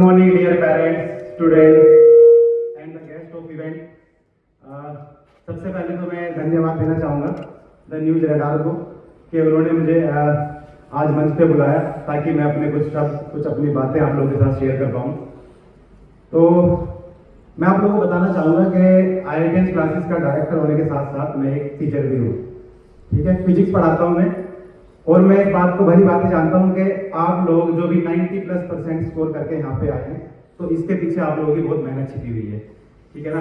morning, dear parents, students, and the guest of event. सबसे पहले तो मैं धन्यवाद देना चाहूँगा द न्यूज रडार को कि उन्होंने मुझे आज मंच पे बुलाया ताकि मैं अपने कुछ अपनी बातें आप लोगों के साथ शेयर कर पाऊँ। तो मैं आप लोगों को बताना चाहूँगा कि IITians क्लासेस का डायरेक्टर होने के साथ साथ मैं एक टीचर भी हूँ। ठीक है, फिजिक्स पढ़ाता हूँ मैं, और मैं इस बात को भली बातें जानता हूँ कि आप लोग जो भी 90+% स्कोर करके यहाँ पे आए हैं, तो इसके पीछे आप लोगों की बहुत मेहनत छिपी हुई है। ठीक है ना,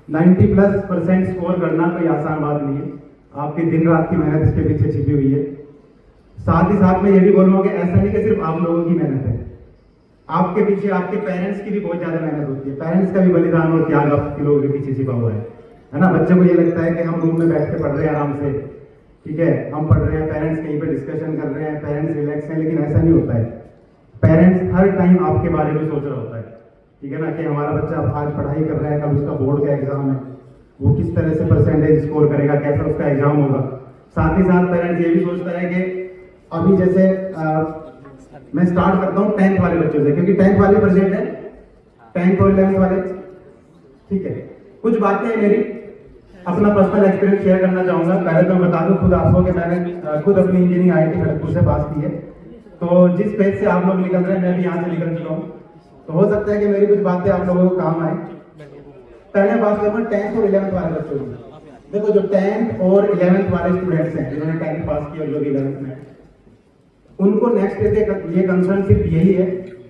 90+% स्कोर करना कोई आसान बात नहीं है, आपकी दिन रात की मेहनत इसके पीछे छिपी हुई है। साथ ही साथ मैं ये भी बोलूँगा कि ऐसा नहीं कि सिर्फ आप लोगों की मेहनत है, आपके पीछे आपके पेरेंट्स की भी बहुत ज़्यादा मेहनत होती है। पेरेंट्स का भी बलिदान और त्याग आपके लोगों के पीछे छिपा हुआ है ना। बच्चे को ये लगता है कि हम रूम में बैठ के पढ़ रहे हैं आराम से, ठीक है, हम पढ़ रहे हैं, पेरेंट्स कहीं पे डिस्कशन कर रहे हैं, पेरेंट्स रिलैक्स हैं, लेकिन ऐसा नहीं होता है। पेरेंट्स हर टाइम आपके बारे में सोच रहा होता है, ठीक है ना, कि हमारा बच्चा आज पढ़ाई कर रहा है, कल उसका बोर्ड का एग्जाम है, वो किस तरह से परसेंटेज स्कोर करेगा, कैसा उसका एग्जाम होगा। साथ ही साथ पेरेंट्स ये भी सोचता है कि अभी जैसे मैं स्टार्ट करता हूँ 10th वाले बच्चों से, क्योंकि 10th वाले प्रेजेंट है, 10th और 11th वाले, ठीक है। कुछ बातें मेरी अपना पर्सनल एक्सपीरियंस शेयर करना चाहूँगा। पहले तो बता दूँ खुद आपको कि मैंने खुद अपनी इंजीनियरिंग IIT खड़गपुर से पास की है, तो जिस पेज से आप लोग निकल रहे हैं मैं भी यहाँ से निकल चुका हूँ, तो हो सकता है कि मेरी कुछ बातें आप लोगों को काम आए। पहले बात करूँगा 10th और 11th वाले बच्चों की। देखो, जो 10th और 11th वाले स्टूडेंट्स हैं जिन्होंने 10th पास किया और जो 11th में, उनको नेक्स्ट डे ये कंसर्न सिर्फ यही है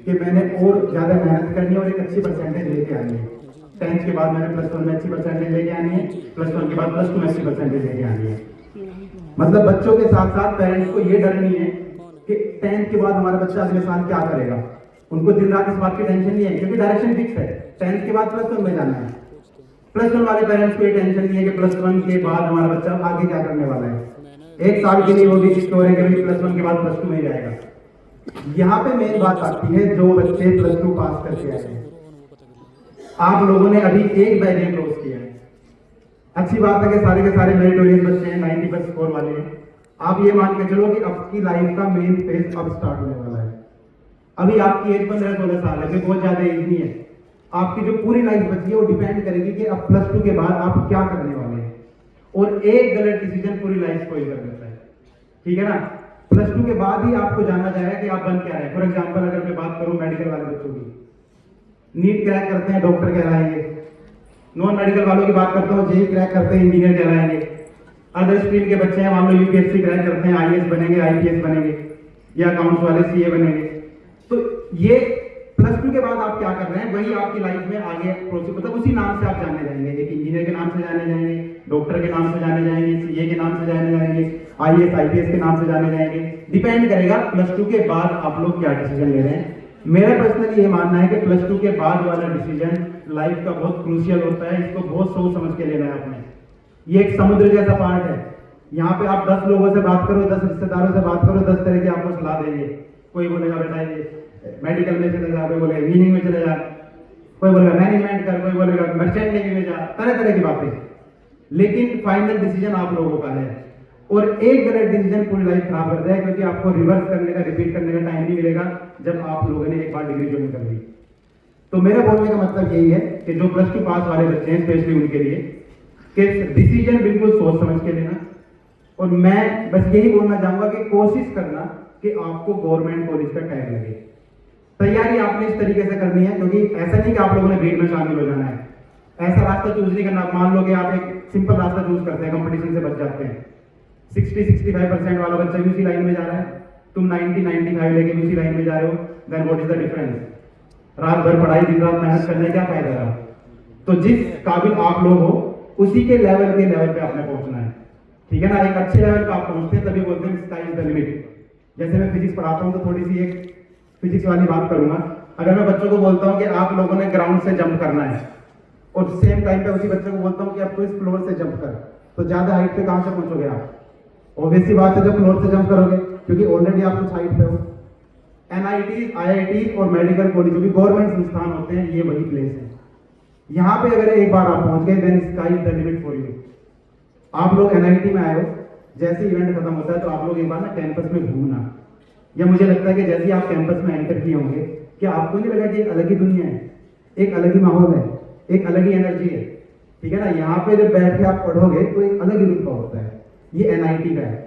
कि मैंने और ज़्यादा मेहनत करनी है और एक अच्छी परसेंटेज लेके आनी है। 10th के बाद मैंने +1 में अच्छी परसेंटेज लेके आनी है, +1 के बाद +2 में अच्छी परसेंटेज लेके आनी है। मतलब बच्चों के साथ साथ पेरेंट्स को ये डर नहीं है कि 10th के बाद हमारा बच्चा अगले साल क्या करेगा। उनको दिन रात इस बात की टेंशन नहीं है, क्योंकि डायरेक्शन फिक्स है, 10th के बाद +1 में जाना है। +1 वाले पेरेंट्स को ये टेंशन नहीं है कि +1 के बाद हमारा बच्चा आगे क्या करने वाला है। एक साल के लिए वो भी श्योर है कि +1 के बाद +2 में जाएगा। यहाँ पे मेन बात आती है, जो बच्चे +2 पास करके आए हैं, आप लोगों ने अभी एक बैरियर क्रॉस किया है। अच्छी बात है कि सारे के सारे मेरिटोरियस बच्चे हैं, 90+ स्कोर वाले हैं। आप ये मान के चलो कि आपकी लाइफ का मेन फेज अब स्टार्ट होने वाला है। अभी आपकी एज 15-16 साल है, जो बहुत ज्यादा एज नहीं है। आपकी जो पूरी लाइफ बची है वो डिपेंड करेगी कि अब +2 के बाद आप क्या करने वाले हैं, और एक गलत डिसीजन पूरी लाइफ स्पॉइल कर देता है। ठीक है ना, +2 के बाद ही आपको जानना जाएगा कि आप बन क्या रहे हैं। फॉर एग्जाम्पल अगर मैं बात करूं मेडिकल वाले बच्चों की, नीट क्रैक करते हैं डॉक्टर कहलाएंगे। नॉन मेडिकल वालों की बात करता हूँ, जेई क्रैक करते हैं इंजीनियर कहलाएंगे। अदर स्ट्रीम के बच्चे हैं, मान लो UPSC क्रैक करते हैं, IAS बनेंगे, IPS बनेंगे, या अकाउंट्स वाले CA बनेंगे। तो ये +2 के बाद आप क्या कर रहे हैं, वही आपकी लाइफ में आगे प्रोसेस, मतलब उसी नाम से आप जाने जाएंगे। एक इंजीनियर के नाम से जाने जाएंगे, डॉक्टर के नाम से जाने जाएंगे, CA के नाम से जाने जाएंगे, IAS IPS के नाम से जाने जाएंगे। डिपेंड करेगा +2 के बाद आप लोग क्या डिसीजन ले रहे हैं। मेरा पर्सनली ये मानना है कि +2 के बाद वाला डिसीजन लाइफ का बहुत क्रूशियल होता है। इसको बहुत सोच समझ के लेना है आपने। ये एक समुद्र जैसा पार्ट है, यहाँ पे आप 10 लोगों से बात करो, 10 रिश्तेदारों से बात करो, 10 तरह की आपको सलाह देंगे। कोई बोलेगा बेटा ये मेडिकल में चले जा, कोई बोलेगा इंजीनियरिंग में चले जा, कोई बोलेगा मैनेजमेंट कर, कोई बोलेगा मर्चेंट नेवी में जा, तरह तरह की बातें। लेकिन फाइनल डिसीजन आप लोगों का है, और एक गलत डिसीजन पूरी लाइफ खराब कर देगा, क्योंकि आपको रिवर्स करने का, रिपीट करने का टाइम नहीं मिलेगा जब आप लोगों ने एक बार डिग्री ज्वाइन कर ली। तो मेरा बोलने का मतलब यही है कि जो +2 पास वाले बच्चे हैं, स्पेशली उनके लिए, कि डिसीजन बिल्कुल सोच समझ के लेना। और मैं बस यही बोलना चाहूंगा कि कोशिश करना कि आपको गवर्नमेंट कॉलेज का टैग लगे। तैयारी आपने इस तरीके से करनी है, क्योंकि ऐसा नहीं कि आप लोगों ने भीड़ में शामिल हो जाना है। ऐसा रास्ता चूज नहीं करना। मान लो कि आप एक सिंपल रास्ता चूज करते हैं, कंपटीशन से बच जाते हैं, 60-65% वाला बच्चा भी उसी लाइन में जा रहा है, तुम 90-95 लेके भी उसी लाइन में जा रहे हो, then what is the difference. रात भर पढ़ाई, दिन रात मेहनत करने क्या फायदा रहा। तो जिस काबिल आप लोग हो, उसी के लेवल पे आपने पहुंचना है। ठीक है ना, एक अच्छे लेवल पे आप पहुंचते हैं, तभी बोलते हैं स्काई इज द लिमिट। जैसे मैं फिजिक्स पढ़ाता हूँ, तो थोड़ी सी एक फिजिक्स वाली बात करूंगा। अगर मैं बच्चों को बोलता हूँ कि आप लोगों ने ग्राउंड से जंप करना है, और सेम टाइम पे उसी बच्चे को बोलता हूँ कि आपको इस फ्लोर से जंप कर, तो ज्यादा हाइट पे कहां से पहुंचोगे आप। ऑब्वियस सी बात है, जब फ्लोर से जंप करोगे, क्योंकि ऑलरेडी आप कुछ हाइट पे हो। NITs, IITs और मेडिकल कॉलेज जो भी गवर्नमेंट संस्थान होते हैं, ये वही प्लेस है। यहाँ पे अगर एक बार आप पहुंच गए, then sky is the limit for you. आप लोग NIT में आए हो, जैसे इवेंट खत्म होता है तो आप लोग एक बार ना कैंपस में घूमना, या मुझे लगता है कि जैसे ही आप कैंपस में एंटर किए होंगे क्या आपको नहीं लगा कि एक अलग ही दुनिया है, एक अलग ही माहौल है, एक अलग ही एनर्जी है? ठीक है ना, यहाँ पे जब बैठ के आप पढ़ोगे तो एक अलग ही रुतबा होता है। ये एनआईटी का है,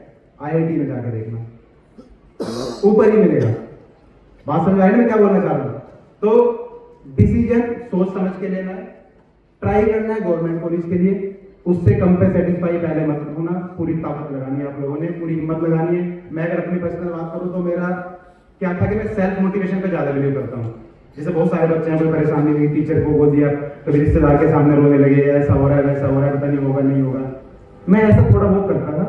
आईआईटी में जाकर देखना ऊपर ही मिलेगा। बात समझ आई ना मैं क्या बोलना चाह रहा हूँ? तो डिसीजन सोच समझ के लेना है, ट्राई करना है गवर्नमेंट कॉलेज के लिए, उससे कम पे सेटिस्फाई पहले मत होना, पूरी ताकत लगानी है आप लोगों ने, पूरी हिम्मत लगानी है। मैं अगर अपनी पर्सनल बात करूं तो मेरा क्या था कि मैं सेल्फ मोटिवेशन पे ज्यादा बिलीव करता हूँ। जैसे बहुत सारे बच्चे हैं, कोई परेशानी हुई, टीचर को बोल दिया, कभी रिश्तेदार के सामने रोने लगे, ऐसा हो रहा है वैसा हो रहा है, पता नहीं होगा नहीं होगा। मैं ऐसा थोड़ा बहुत करता था,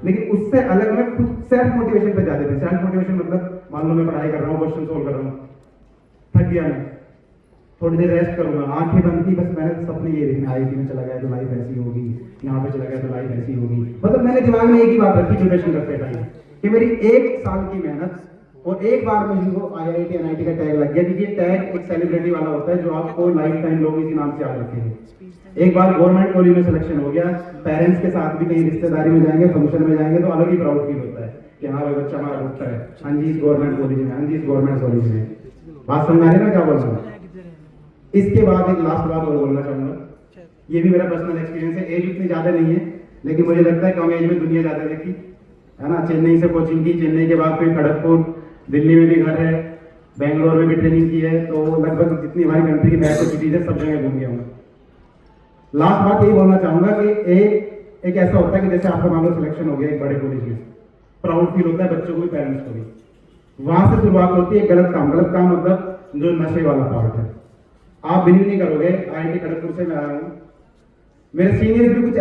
लेकिन उससे अलग मैं खुद सेल्फ मोटिवेशन पे जाते थे। सेल्फ मोटिवेशन मतलब मान लो मैं पढ़ाई कर रहा हूँ, क्वेश्चन सोल्व कर रहा हूँ, थक गया मैं, थोड़ी देर रेस्ट करूंगा, आंखें बंद की, बस मैंने सपने ये देखने, आईआईटी में चला गया तो लाइफ ऐसी होगी, यहाँ पे चला गया तो लाइफ ऐसी होगी। मतलब मैंने दिमाग में एक ही बात रखी ड्यूरेशन करते टाइम कि मेरी 1 साल की मेहनत और एक बार में मुझे आईआईटी एनआईटी का टैग लग गया, क्योंकि टैग एक सेलिब्रिटी वाला होता है जो आपको लाइफ टाइम लोग इसी नाम से याद रखेंगे। एक बार गवर्नमेंट कॉलेज में सिलेक्शन हो गया, पेरेंट्स के साथ भी कहीं रिश्तेदारी में जाएंगे, फंक्शन में जाएंगे तो अलग ही प्राउड फील होता है कि हाँ भाई बच्चा हमारा डॉक्टर है, हाँ जी इस गवर्नमेंट कॉलेज में, हाँ जी इस गवर्नमेंट कॉलेज में। बात समझ आ रही है ना क्या बोल रहा हूँ? इसके बाद एक लास्ट बात और बोलना चाहूंगा, ये भी मेरा पर्सनल एक्सपीरियंस है। एज इतनी ज्यादा नहीं है, लेकिन मुझे लगता है कम एज में दुनिया ज्यादा देखी है ना। चेन्नई से कोचिंग की, चेन्नई के बाद फिर खड़गपुर, दिल्ली में भी घर है, बेंगलोर में भी ट्रेनिंग की है, तो लगभग जितनी हमारी कंट्री की मेट्रो सिटीज है सब जगह घूम गया हूँ। लास्ट बात यही बोलना चाहूंगा कि एक ऐसा होता है कि जैसे आपका मान लो सिलेक्शन हो गया एक बड़े कॉलेज में, प्राउड फील होता है बच्चों को भी, पेरेंट्स को भी। वहां से शुरुआत होती है गलत काम मतलब जो नशे वाला पार्ट है। आप बिलीव नहीं करोगे, आईआईटी खड़गपुर से मैं आया हूँ, मेरे सीनियर्स भी कुछ